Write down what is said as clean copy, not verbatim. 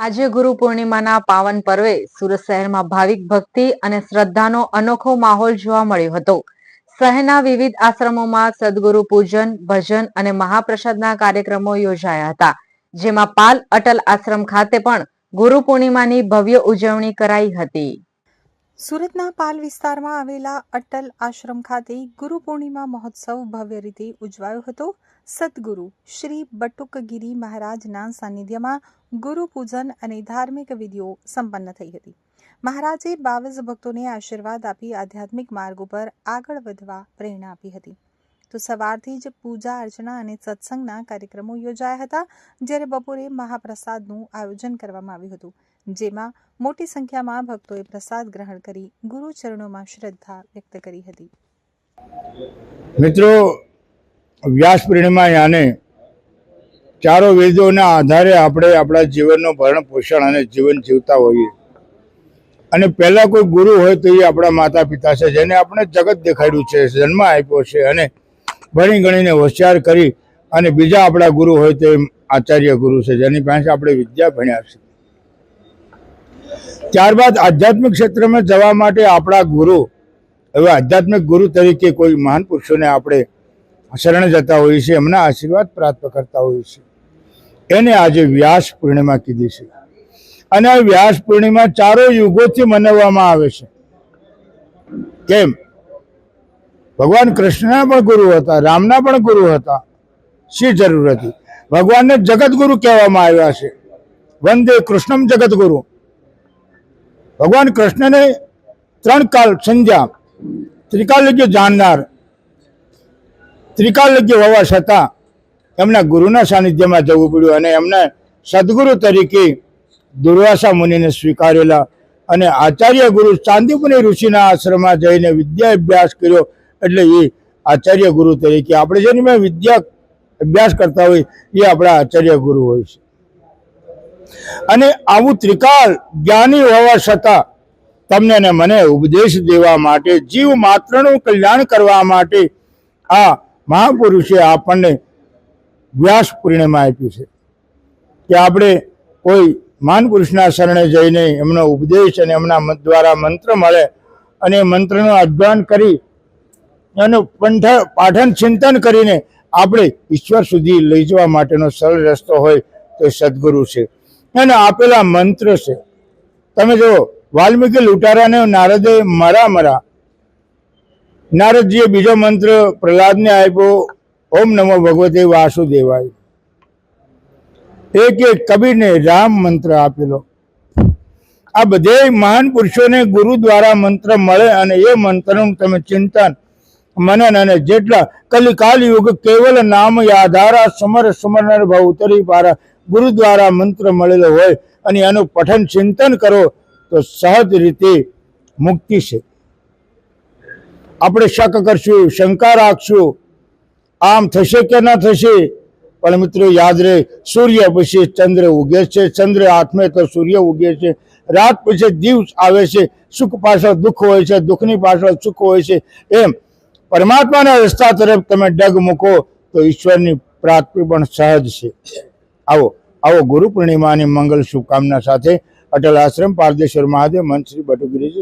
આજે ગુરુ પૂર્ણિમાના પાવન પર્વે સુરત શહેરમાં ભાવિક ભક્તિ અને શ્રદ્ધાનો અનોખો માહોલ જોવા મળ્યો હતો. શહેરના વિવિધ આશ્રમોમાં સદગુરુ પૂજન, ભજન અને મહાપ્રસાદના કાર્યક્રમો યોજાયા હતા, જેમાં પાલ અટલ આશ્રમ ખાતે પણ ગુરુ પૂર્ણિમાની ભવ્ય ઉજવણી કરાઈ હતી. સુરતના પાલ વિસ્તારમાં આવેલા અટલ આશ્રમ ખાતે ગુરુ પૂર્ણિમા મહોત્સવ ભવ્ય રીતે ઉજવાયો હતો. સદગુરુ શ્રી બટુકગીરી મહારાજના સાનિધ્યમાં ગુરુ પૂજન અને ધાર્મિક વિધિઓ સંપન્ન થઈ હતી. મહારાજે 22 ભક્તોને આશીર્વાદ આપી આધ્યાત્મિક માર્ગ ઉપર આગળ વધવા પ્રેરણા આપી હતી. તો સવારથી જ પૂજા અર્ચના અને સત્સંગના કાર્યક્રમો યોજાયા હતા, જ્યારે બપોરે મહાપ્રસાદનું આયોજન કરવામાં આવ્યું હતું, જેમાં મોટી સંખ્યામાં ભક્તોએ પ્રસાદ ગ્રહણ કરી ગુરુ ચરણોમાં શ્રદ્ધા વ્યક્ત કરી હતી. મિત્રો, વ્યાસ પૂર્ણિમા યાને ચારો વેદોના આધારે આપણે આપણા જીવનનું ભરણ પોષણ અને જીવન જીવતા હોઈએ. અને પહેલા કોઈ ગુરુ હોય તો એ આપણા માતા પિતા છે, જેને આપણે જગત દેખાડ્યું છે, જન્મ આપ્યો છે, અને ભણી ગણીને હોશિયાર કરી અને બીજા આપણા ગુરુ હોય તો આચાર્ય ગુરુ છે, જેની પાસે આપણે વિદ્યા ભણ્યા છે. ત્યારબાદ આધ્યાત્મિક ક્ષેત્રમાં જવા માટે આપણા ગુરુ, હવે આધ્યાત્મિક ગુરુ તરીકે કોઈ મહાન પુરુષોને આપણે શરણ જતા હોઈએ છીએ, એમના આશીર્વાદ પ્રાપ્ત કરતા હોઈએ છીએ. એને આજે વ્યાસ પૂર્ણિમા કીધી છે. અને આ વ્યાસ પૂર્ણિમા ચારો યુગોથી મનાવવામાં આવે છે. કેમ? ભગવાન કૃષ્ણના પણ ગુરુ હતા, રામના પણ ગુરુ હતા. શી જરૂર હતી? ભગવાનને જગત ગુરુ કહેવામાં આવ્યા છે. વંદે કૃષ્ણમ જગત ગુરુ. ભગવાન કૃષ્ણને 3 કાલ સંધ્યા ત્રિકાલજ્ઞ જાણનાર, ત્રિકાલજ્ઞ હોવા છતાં એમના ગુરુના સાનિધ્યમાં જવું પડ્યું, અને એમને સદગુરુ તરીકે દુર્વાસા મુનિને સ્વીકારેલા. અને આચાર્ય ગુરુ ચાંદીપુની ઋષિના આશ્રમમાં જઈને વિદ્યા અભ્યાસ કર્યો, એટલે એ આચાર્ય ગુરુ તરીકે આપણે જેની વિદ્યા અભ્યાસ કરતા હોય એ આપણા આચાર્ય ગુરુ હોય છે. અને આવું ત્રિકાલ જ્ઞાની હોવા છતાં તમને ને મને ઉપદેશ દેવા માટે, જીવ માત્રનું કલ્યાણ કરવા માટે આ મહાપુરુષે આપણને વ્યાસ પૂર્ણિમા આપ્યું છે. કે આપણે કોઈ મહાન પુરુષના શરણે જઈને એમનો ઉપદેશ અને એમના દ્વારા મંત્ર મળે, અને એ મંત્રનું અધ્યયન કરી એનું પાઠન ચિંતન કરીને આપણે ઈશ્વર સુધી લઈ જવા માટેનો સરળ રસ્તો હોય તો સદગુરુ છે. એને આપેલા મંત્ર છે. તમે જો વાલ્મીકી લૂંટારાને નારદે મરા નારદજીએ બીજો મંત્ર પ્રહલાદને આપ્યો, ઓમ નમો ભગવતે વાસુદેવાય. એક કબીરને રામ મંત્ર આપેલો. આ બધે મહાન પુરુષોને ગુરુ દ્વારા મંત્ર મળે, અને એ મંત્રનું તમે ચિંતન મનન અને જેટલા કલિકાલ યુગ કેવલ નામ યાધારા સમર સમર ભાવ ઉતરી પારા ગુરુ દ્વારા મંત્ર મળેલો હોય અને એનું પઠન ચિંતન કરો તો સહજ રીતે મુક્તિ છે. આપણે શક કરશું, શંકા રાખશું, આમ થશે કે ન થશે, પણ મિત્રો યાદ રહે, સૂર્ય પછી ચંદ્ર ઉગે છે, ચંદ્ર આથમે તો સૂર્ય ઉગે છે, રાત પછી દિવસ આવે છે, સુખ પાછળ દુઃખ હોય છે, દુઃખની પાછળ સુખ હોય છે. એમ પરમાત્માના રસ્તા તરફ તમે ડગ મૂકો તો ઈશ્વરની પ્રાપ્તિ પણ સહજ છે. આવો ગુરુ પૂર્ણિમાની મંગલ શુભકામના સાથે અટલ આશ્રમ પારદેશ્વર મહાદેવ મંચ શ્રી બટુગીરીજી